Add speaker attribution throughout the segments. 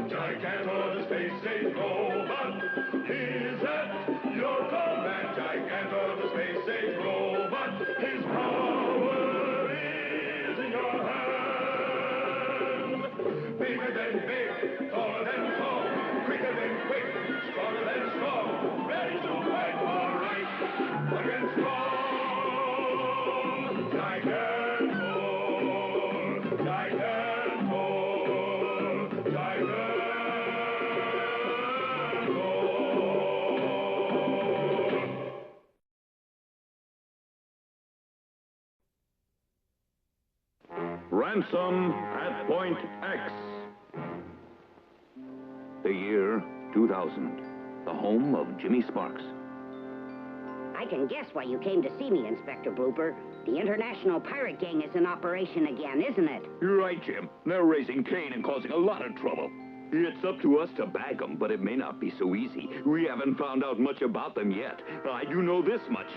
Speaker 1: Gigantor, the space-age robot, he's at your command. Gigantor, the space-age robot, his power is in your hand. Bigger than big, taller than tall, quicker than quick, stronger than strong, ready to fight for right against wrong. Gigantor, Gigantor, Gigantor.
Speaker 2: Ransom at Point X. The year 2000. The home of Jimmy Sparks.
Speaker 3: I can guess why you came to see me, Inspector Blooper. The international pirate gang is in operation again, isn't it?
Speaker 2: You're right, Jim. They're raising Cain and causing a lot of trouble. It's up to us to bag them, but it may not be so easy. We haven't found out much about them yet. I do know this much.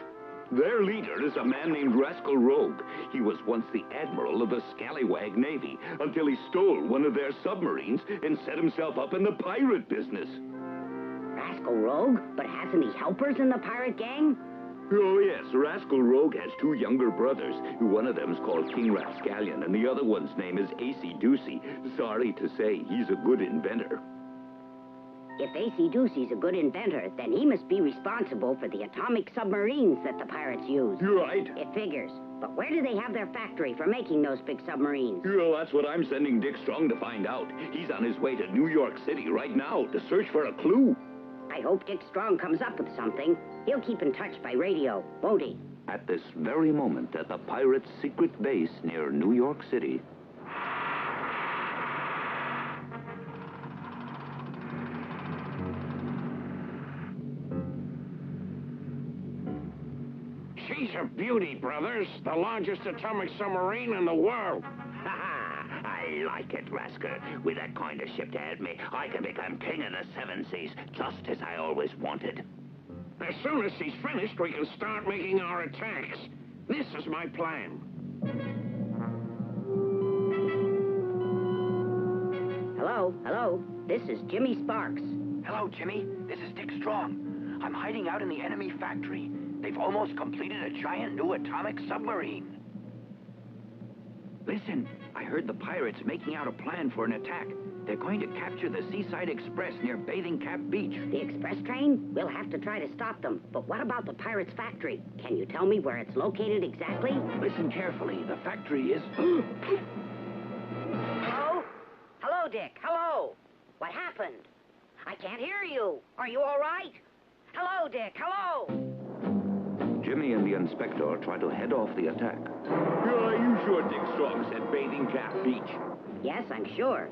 Speaker 2: Their leader is a man named Rascal Rogue. He was once the admiral of the Scallywag Navy until he stole one of their submarines and set himself up in the pirate business.
Speaker 3: Rascal Rogue? But hasn't he helpers in the pirate gang?
Speaker 2: Oh, yes. Rascal Rogue has two younger brothers. One of them's called King Rapscallion, and the other one's name is Acey Deucey. Sorry to say, he's a good inventor.
Speaker 3: If Acey Deucey's a good inventor, then he must be responsible for the atomic submarines that the pirates use.
Speaker 2: You're right.
Speaker 3: It figures. But where do they have their factory for making those big submarines?
Speaker 2: Well, that's what I'm sending Dick Strong to find out. He's on his way to New York City right now to search for a clue.
Speaker 3: I hope Dick Strong comes up with something. He'll keep in touch by radio, won't he?
Speaker 2: At this very moment, at the pirates' secret base near New York City.
Speaker 4: She's a beauty, brothers. The largest atomic submarine in the world.
Speaker 5: I like it, Rascal. With that kind of ship to help me, I can become king of the seven seas, just as I always wanted.
Speaker 4: As soon as she's finished, we can start making our attacks. This is my plan.
Speaker 3: Hello, hello. This is Jimmy Sparks.
Speaker 6: Hello, Jimmy. This is Dick Strong. I'm hiding out in the enemy factory. They've almost completed a giant new atomic submarine. Listen, I heard the pirates making out a plan for an attack. They're going to capture the Seaside Express near Bathing Cap Beach.
Speaker 3: The express train? We'll have to try to stop them. But what about the pirates' factory? Can you tell me where it's located exactly?
Speaker 6: Listen carefully. The factory is...
Speaker 3: Hello? Hello, Dick. Hello. What happened? I can't hear you. Are you all right? Hello, Dick. Hello.
Speaker 2: Jimmy and the inspector try to head off the attack. Are you sure Dick Strong said Bathing Cap Beach?
Speaker 3: Yes, I'm sure.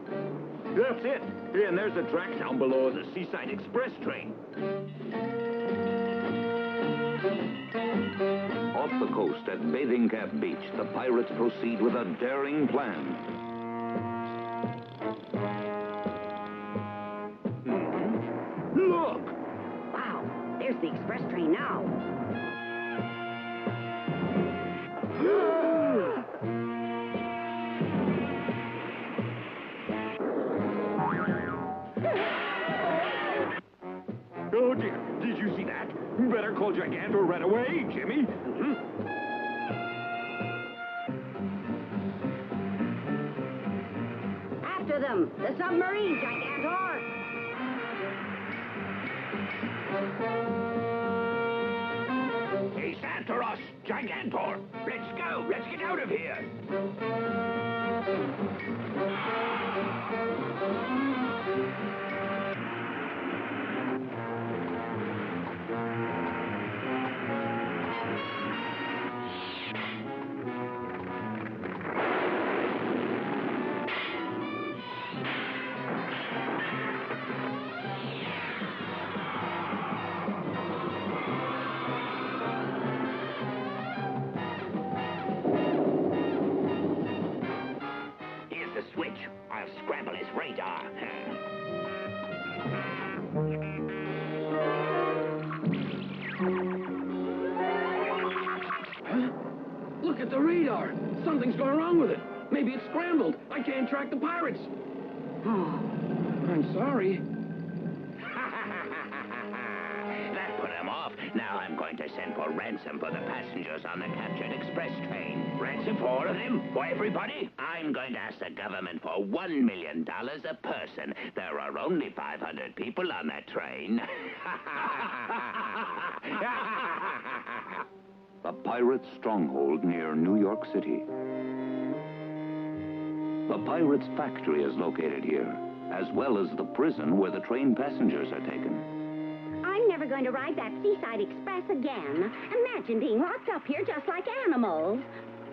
Speaker 2: That's it. And there's a track down below the Seaside Express train. Off the coast at Bathing Cap Beach, the pirates proceed with a daring plan. Look!
Speaker 3: Wow, there's the express train now.
Speaker 2: Oh, dear. Did you see that? Better call Gigantor right away, Jimmy.
Speaker 3: After them! The submarine, Gigantor!
Speaker 5: He's after us, Gigantor. Let's go. Let's get out of here. Here's the switch. I'll scramble his radar.
Speaker 4: Look at the radar. Something's going wrong with it. Maybe it's scrambled. I can't track the pirates. Oh, I'm sorry.
Speaker 5: That put him off. Now I'm going to send for ransom for the passengers on the captured express train. Ransom for all of them? For everybody? I'm going to ask the government for $1 million a person. There are only 500 people on that train.
Speaker 2: A pirate stronghold near New York City. The pirate's factory is located here, as well as the prison where the train passengers are taken.
Speaker 7: I'm never going to ride that Seaside Express again. Imagine being locked up here just like animals.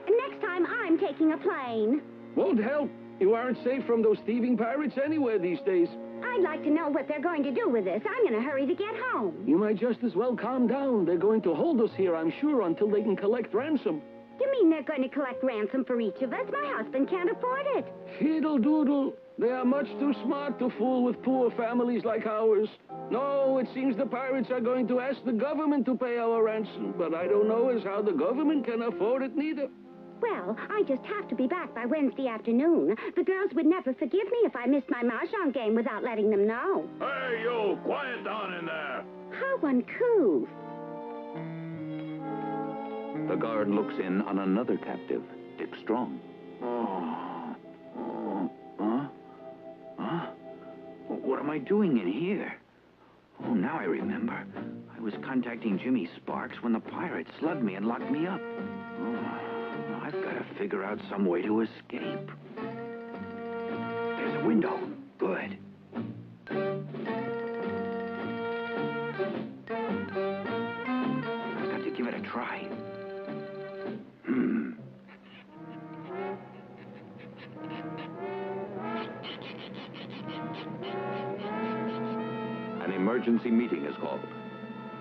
Speaker 7: And next time, I'm taking a plane.
Speaker 4: Won't help. You aren't safe from those thieving pirates anywhere these days.
Speaker 7: I'd like to know what they're going to do with this. I'm in a hurry to get home.
Speaker 4: You might just as well calm down. They're going to hold us here, I'm sure, until they can collect ransom.
Speaker 7: You mean they're going to collect ransom for each of us? My husband can't afford it.
Speaker 4: Fiddle-doodle. They are much too smart to fool with poor families like ours. No, it seems the pirates are going to ask the government to pay our ransom, but I don't know as how the government can afford it neither.
Speaker 7: Well, I just have to be back by Wednesday afternoon. The girls would never forgive me if I missed my mahjong game without letting them know.
Speaker 1: Hey, you! Quiet down in there!
Speaker 7: How uncouth.
Speaker 2: The guard looks in on another captive, Dick Strong.
Speaker 6: What am I doing in here? Oh, now I remember. I was contacting Jimmy Sparks when the pirates slugged me and locked me up. Oh, I've got to figure out some way to escape. There's a window. Good. I've got to give it a try.
Speaker 2: An emergency meeting is called.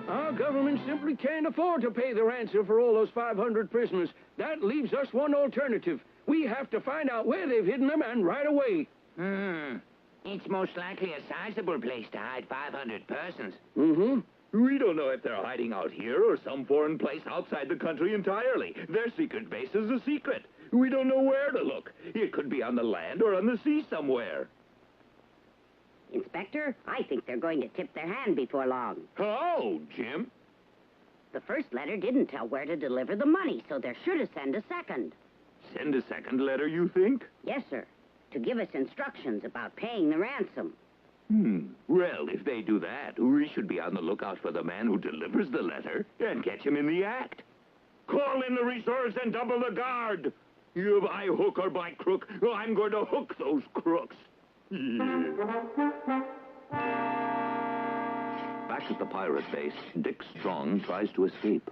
Speaker 4: Our government simply can't afford to pay the ransom for all those 500 prisoners. That leaves us one alternative. We have to find out where they've hidden them, and right away.
Speaker 5: It's most likely a sizable place to hide 500 persons.
Speaker 2: We don't know if they're hiding out here or some foreign place outside the country entirely. Their secret base is a secret. We don't know where to look. It could be on the land or on the sea somewhere.
Speaker 3: Inspector, I think they're going to tip their hand before long.
Speaker 2: How, Jim?
Speaker 3: The first letter didn't tell where to deliver the money, so they're sure to send a second.
Speaker 2: Send a second letter, you think?
Speaker 3: Yes, sir. To give us instructions about paying the ransom.
Speaker 2: Well, if they do that, we should be on the lookout for the man who delivers the letter and catch him in the act. Call in the reserves and double the guard. You by hook or by crook, I'm going to hook those crooks. Back at the pirate base, Dick Strong tries to escape.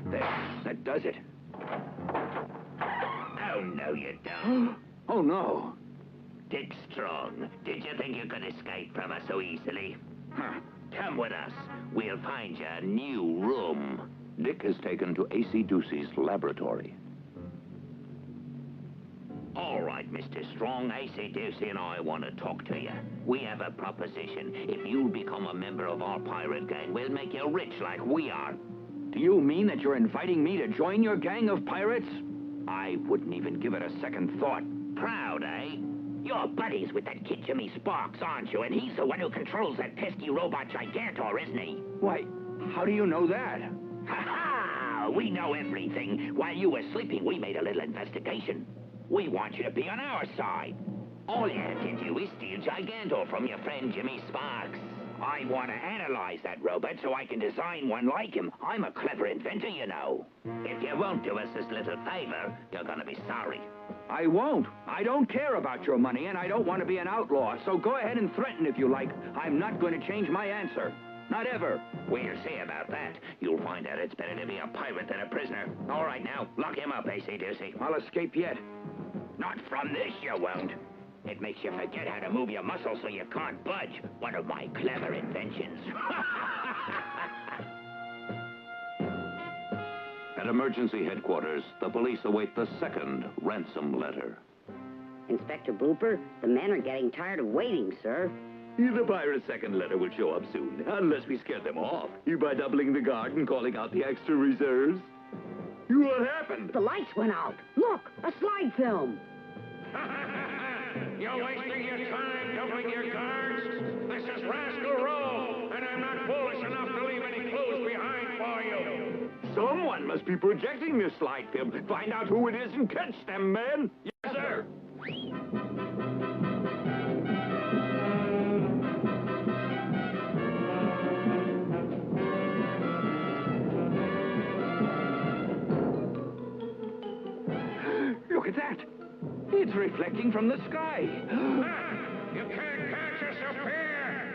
Speaker 6: There, that does it.
Speaker 5: Oh, no, you don't.
Speaker 6: Oh, no.
Speaker 5: Dick Strong, did you think you could escape from us so easily? Come with us. We'll find you a new room.
Speaker 2: Dick is taken to A.C. Ducey's laboratory.
Speaker 5: All right, Mr. Strong, A.C. Ducey and I want to talk to you. We have a proposition. If you'll become a member of our pirate gang, we'll make you rich like we are.
Speaker 6: Do you mean that you're inviting me to join your gang of pirates? I wouldn't even give it a second thought.
Speaker 5: Proud, eh? You're buddies with that kid Jimmy Sparks, aren't you? And he's the one who controls that pesky robot Gigantor, isn't he?
Speaker 6: Why, how do you know that?
Speaker 5: Ha-ha! We know everything. While you were sleeping, we made a little investigation. We want you to be on our side. All you have to do is steal Gigantor from your friend Jimmy Sparks. I want to analyze that robot so I can design one like him. I'm a clever inventor, you know. If you won't do us this little favor, you're gonna be sorry.
Speaker 6: I won't. I don't care about your money, and I don't want to be an outlaw, so go ahead and threaten if you like. I'm not going to change my answer. Not ever.
Speaker 5: We'll see about that. You'll find out it's better to be a pirate than a prisoner. All right, now, lock him up, A.C. Ducey.
Speaker 6: I'll escape yet.
Speaker 5: Not from this, you won't. It makes you forget how to move your muscles so you can't budge. One of my clever inventions.
Speaker 2: At emergency headquarters, the police await the second ransom letter.
Speaker 3: Inspector Blooper, the men are getting tired of waiting, sir.
Speaker 2: The pirate's second letter will show up soon, unless we scare them off. By doubling the guard and calling out the extra reserves. What happened?
Speaker 3: The lights went out. Look, a slide film.
Speaker 4: You're wasting your time doubling your guards. This is Rascal Rogue, and I'm not foolish enough to leave any clues behind for you.
Speaker 2: Someone must be projecting this slide film. Find out who it is and catch them, men.
Speaker 4: Yes, sir.
Speaker 6: Look at that. It's reflecting from the sky.
Speaker 4: You can't catch us up here.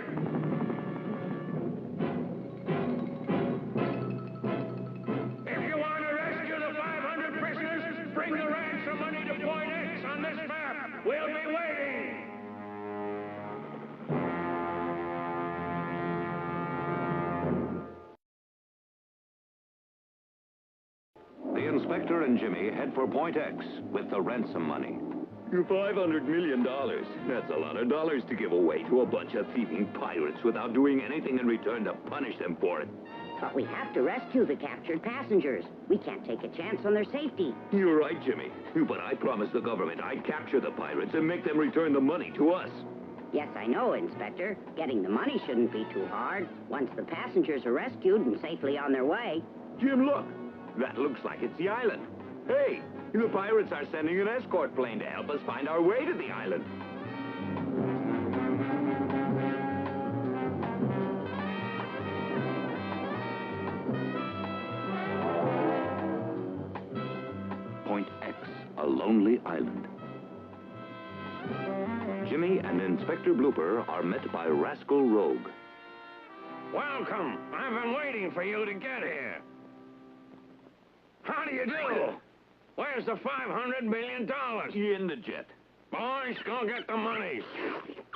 Speaker 4: If you want to rescue the 500 prisoners, bring the ransom money to point X on this map. We'll be waiting.
Speaker 2: The inspector and Jimmy head for Point X with the ransom money. $500 million. That's a lot of dollars to give away to a bunch of thieving pirates without doing anything in return to punish them for it.
Speaker 3: But we have to rescue the captured passengers. We can't take a chance on their safety.
Speaker 2: You're right, Jimmy. But I promised the government I'd capture the pirates and make them return the money to us.
Speaker 3: Yes, I know, Inspector. Getting the money shouldn't be too hard. Once the passengers are rescued and safely on their way.
Speaker 2: Jim, look. That looks like it's the island. Hey, the pirates are sending an escort plane to help us find our way to the island. Point X, a lonely island. Jimmy and Inspector Blooper are met by Rascal Rogue.
Speaker 4: Welcome. I've been waiting for you to get here. How do you do? Where's the $500 million?
Speaker 2: In the jet.
Speaker 4: Boys, go get the money.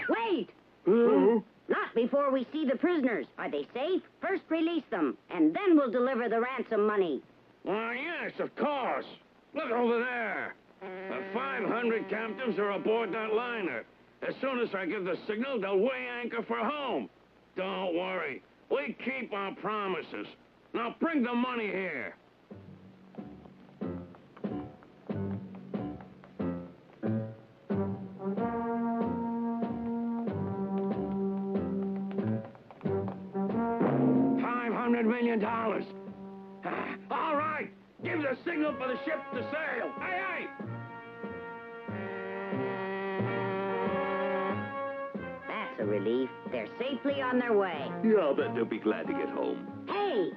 Speaker 3: Wait!
Speaker 2: Oh?
Speaker 3: Not before we see the prisoners. Are they safe? First release them, and then we'll deliver the ransom money.
Speaker 4: Why, yes, of course. Look over there. The 500 captives are aboard that liner. As soon as I give the signal, they'll weigh anchor for home. Don't worry. We keep our promises. Now bring the money here. $500 million. All right. Give the signal for the ship to sail. Aye, aye.
Speaker 3: That's a relief. They're safely on their way.
Speaker 2: Yeah, I'll bet they'll be glad to get home.
Speaker 3: Hey!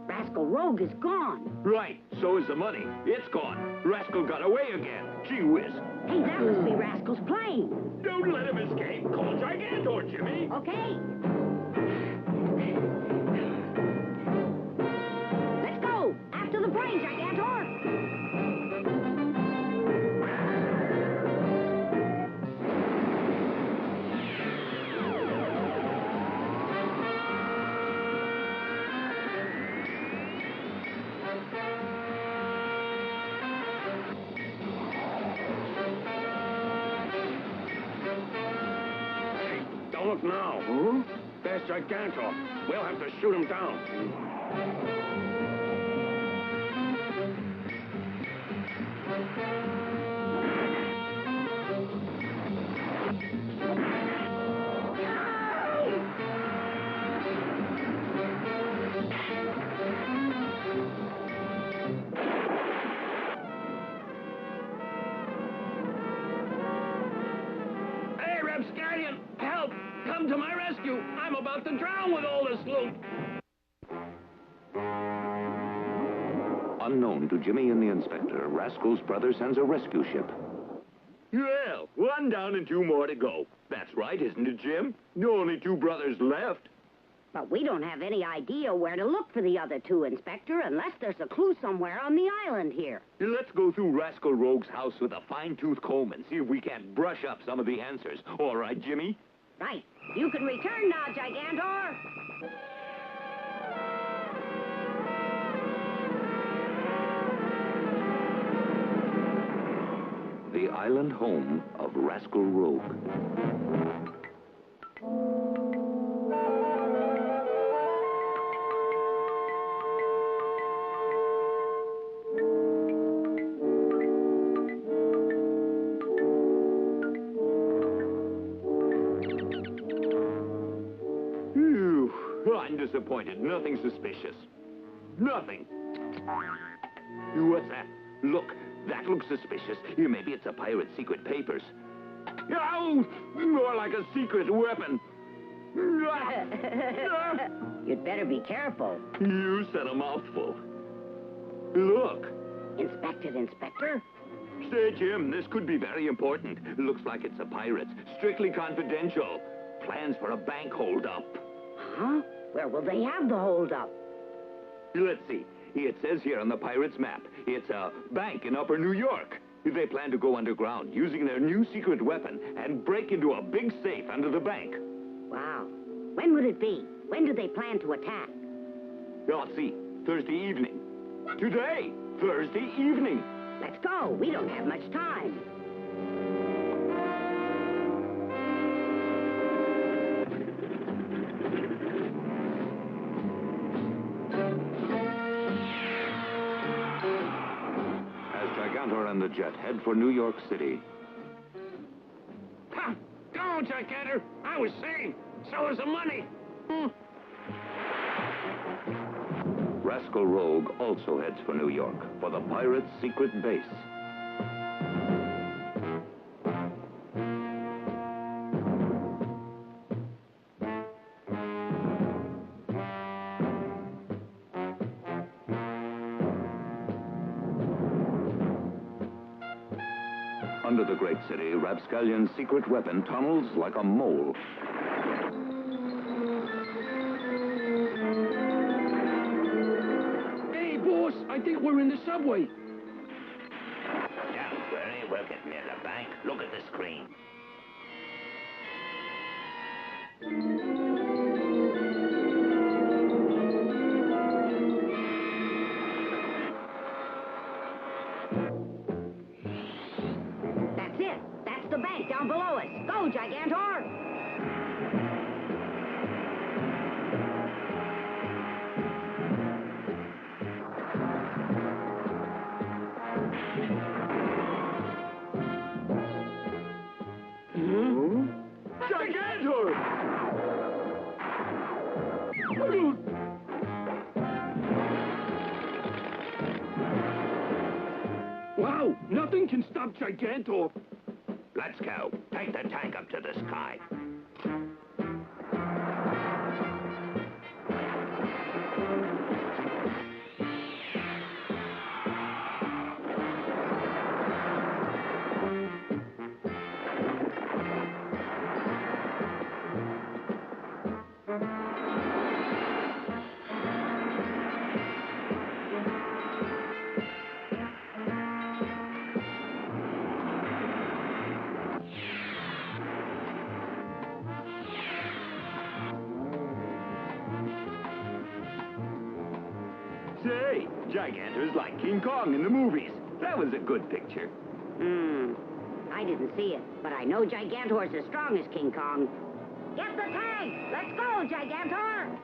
Speaker 3: Rascal Rogue is gone.
Speaker 2: Right, so is the money. It's gone. Rascal got away again. Gee whiz.
Speaker 3: Hey, that must be Rascal's plane.
Speaker 2: Don't let him escape. Call Gigantor, Jimmy.
Speaker 3: Okay. Let's go. After the plane, Gigantor.
Speaker 4: Don't look now.
Speaker 2: Huh?
Speaker 4: There's Gigantor. We'll have to shoot him down. Hey, Rapscallion, help! Come to my rescue! I'm about to drown with all this loot!
Speaker 2: Unknown to Jimmy and the inspector, Rascal's brother sends a rescue ship. Well, one down and two more to go. That's right, isn't it, Jim? Only two brothers left.
Speaker 3: But we don't have any idea where to look for the other two, Inspector, unless there's a clue somewhere on the island here.
Speaker 2: Let's go through Rascal Rogue's house with a fine-tooth comb and see if we can't brush up some of the answers. All right, Jimmy?
Speaker 3: Right. You can return now, Gigantor.
Speaker 2: The island home of Rascal Rogue. I'm disappointed. Nothing suspicious. Nothing. What's that? Look, that looks suspicious. Here, maybe it's a pirate's secret papers. Oh, more like a secret weapon.
Speaker 3: You'd better be careful.
Speaker 2: You said a mouthful. Look.
Speaker 3: Inspect it, Inspector.
Speaker 2: Say, Jim, this could be very important. Looks like it's a pirate's. Strictly confidential. Plans for a bank holdup.
Speaker 3: Huh? Where will they have the holdup?
Speaker 2: Let's see. It says here on the pirate's map, it's a bank in Upper New York. They plan to go underground using their new secret weapon and break into a big safe under the bank.
Speaker 3: Wow. When would it be? When do they plan to attack?
Speaker 2: Let's see. Thursday evening. Today, Thursday evening.
Speaker 3: Let's go. We don't have much time.
Speaker 2: As Gigantor and the jet head for New York City.
Speaker 4: Ha! Go, Gigantor! I was saved! So was the money!
Speaker 2: Rascal Rogue also heads for New York for the pirate's secret base. Under the great city, Rapscallion's secret weapon tunnels like a mole.
Speaker 4: Hey, boss, I think we're in the subway.
Speaker 5: Don't worry, we'll get near the bank. Look at the screen.
Speaker 3: That's it. That's the bank down below us. Go, Gigantor!
Speaker 2: Gigantor!
Speaker 4: Wow, nothing can stop Gigantor.
Speaker 5: Let's go. Take the tank up to the sky.
Speaker 2: Say, Gigantor's like King Kong in the movies. That was a good picture.
Speaker 3: I didn't see it, but I know Gigantor's as strong as King Kong. Get the tank! Let's go, Gigantor!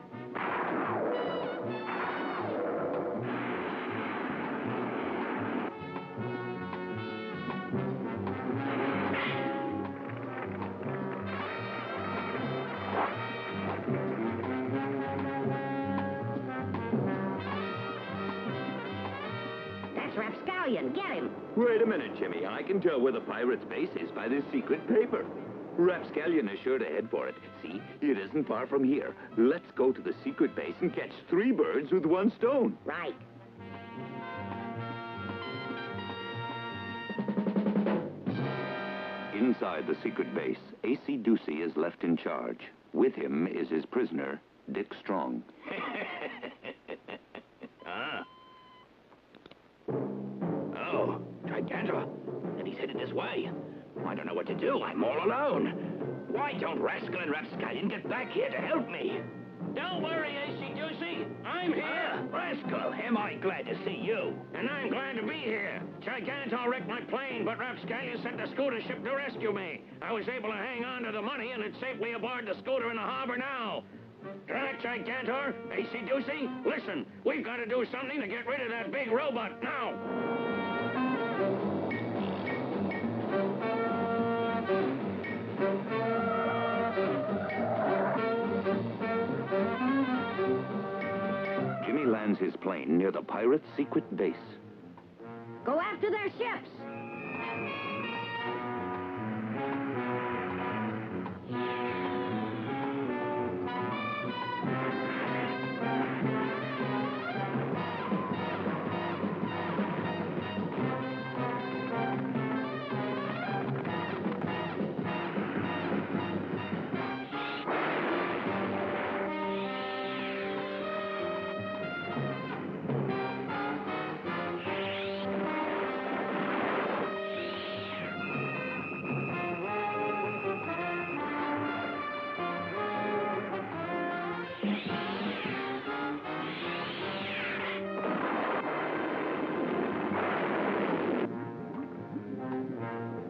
Speaker 3: That's Rapscallion. Get him!
Speaker 2: Wait a minute, Jimmy. I can tell where the pirate's base is by this secret paper. Rapscallion is sure to head for it. See, it isn't far from here. Let's go to the secret base and catch 3 birds with 1 stone.
Speaker 3: Right.
Speaker 2: Inside the secret base, A.C. Ducey is left in charge. With him is his prisoner, Dick Strong.
Speaker 5: Oh, Gigantor. And he's headed this way. I don't know what to do. I'm all alone. Why don't Rascal and Rapscallion get back here to help me?
Speaker 4: Don't worry, A.C. Ducey. I'm here.
Speaker 5: Rascal, am I glad to see you.
Speaker 4: And I'm glad to be here. Gigantor wrecked my plane, but Rapscallion sent the scooter ship to rescue me. I was able to hang on to the money, and it's safely aboard the scooter in the harbor now. Drat, Gigantor, A.C. Ducey, listen, we've got to do something to get rid of that big robot now.
Speaker 2: his plane near the pirates' secret base.
Speaker 3: Go after their ships.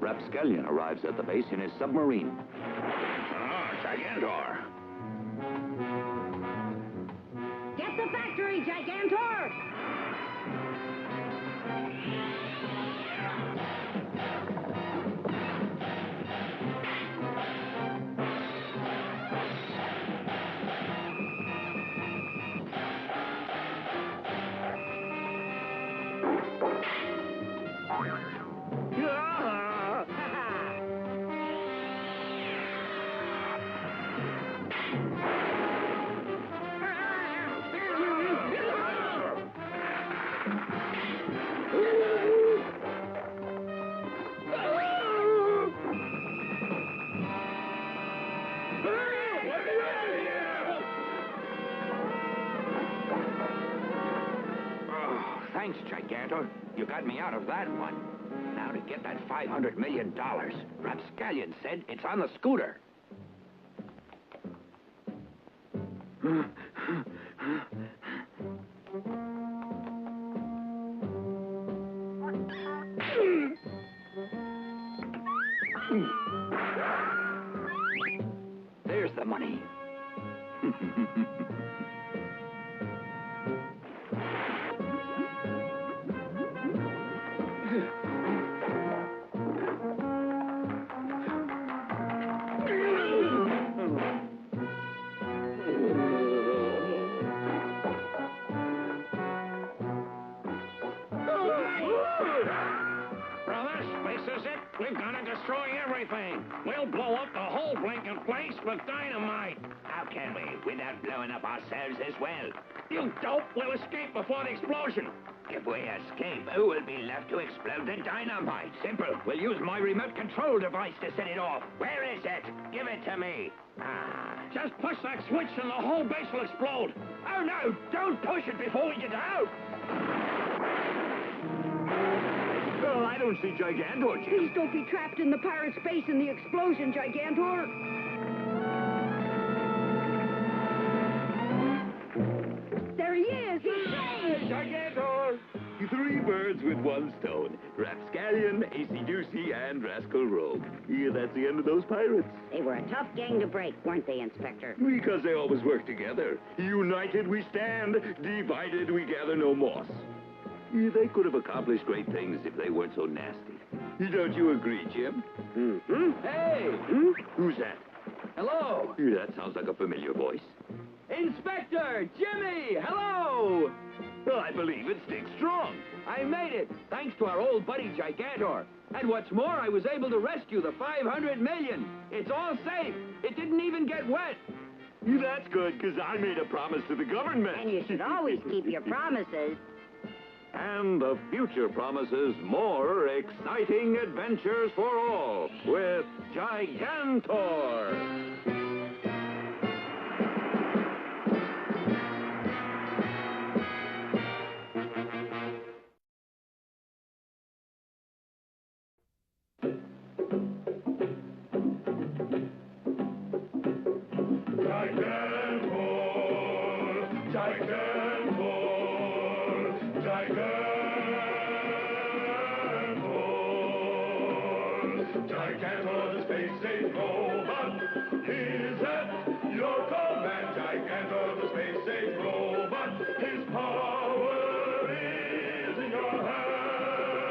Speaker 2: Rapscallion arrives at the base in his submarine.
Speaker 5: Ah, Gigantor.
Speaker 3: Get the factory, Gigantor!
Speaker 5: Thanks, Gigantor. You got me out of that one. Now to get that $500 million. Rapscallion said it's on the scooter. There's the money.
Speaker 4: We're gonna destroy everything. We'll blow up the whole blinking place with dynamite.
Speaker 5: How can we, without blowing up ourselves as well?
Speaker 4: You dope! We'll escape before the explosion.
Speaker 5: If we escape, who will be left to explode the dynamite?
Speaker 2: Simple. We'll use my remote control device to set it off.
Speaker 5: Where is it? Give it to me. Ah.
Speaker 4: Just push that switch and the whole base will explode.
Speaker 5: Oh, no! Don't push it before we get out!
Speaker 2: Oh, I don't see Gigantor, Jim.
Speaker 3: Please don't be trapped in the pirate space in the explosion, Gigantor. There he is! He's safe!
Speaker 2: Gigantor! 3 birds with 1 stone. Rapscallion, Acey-Deucey, and Rascal Rogue. Yeah, that's the end of those pirates.
Speaker 3: They were a tough gang to break, weren't they, Inspector?
Speaker 2: Because they always work together. United we stand, divided we gather no moss. Yeah, they could have accomplished great things if they weren't so nasty. Don't you agree, Jim?
Speaker 4: Mm-hmm.
Speaker 2: Hey! Who's that?
Speaker 4: Hello.
Speaker 2: Yeah, that sounds like a familiar voice.
Speaker 4: Inspector! Jimmy! Hello!
Speaker 2: Well, I believe it's Dick Strong.
Speaker 4: I made it, thanks to our old buddy Gigantor. And what's more, I was able to rescue the $500 million. It's all safe. It didn't even get wet.
Speaker 2: That's good, because I made a promise to the government.
Speaker 3: And you should always keep your promises.
Speaker 2: And the future promises more exciting adventures for all with Gigantor.
Speaker 1: Gigantor, the space-age robot, is at your command. Gigantor, the space-age robot, his power is in your hand.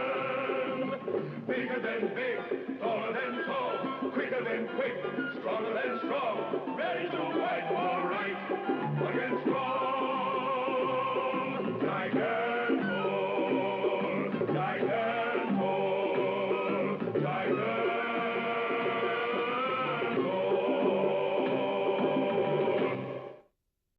Speaker 1: Bigger than big, taller than tall, quicker than quick, stronger than strong, ready to fight.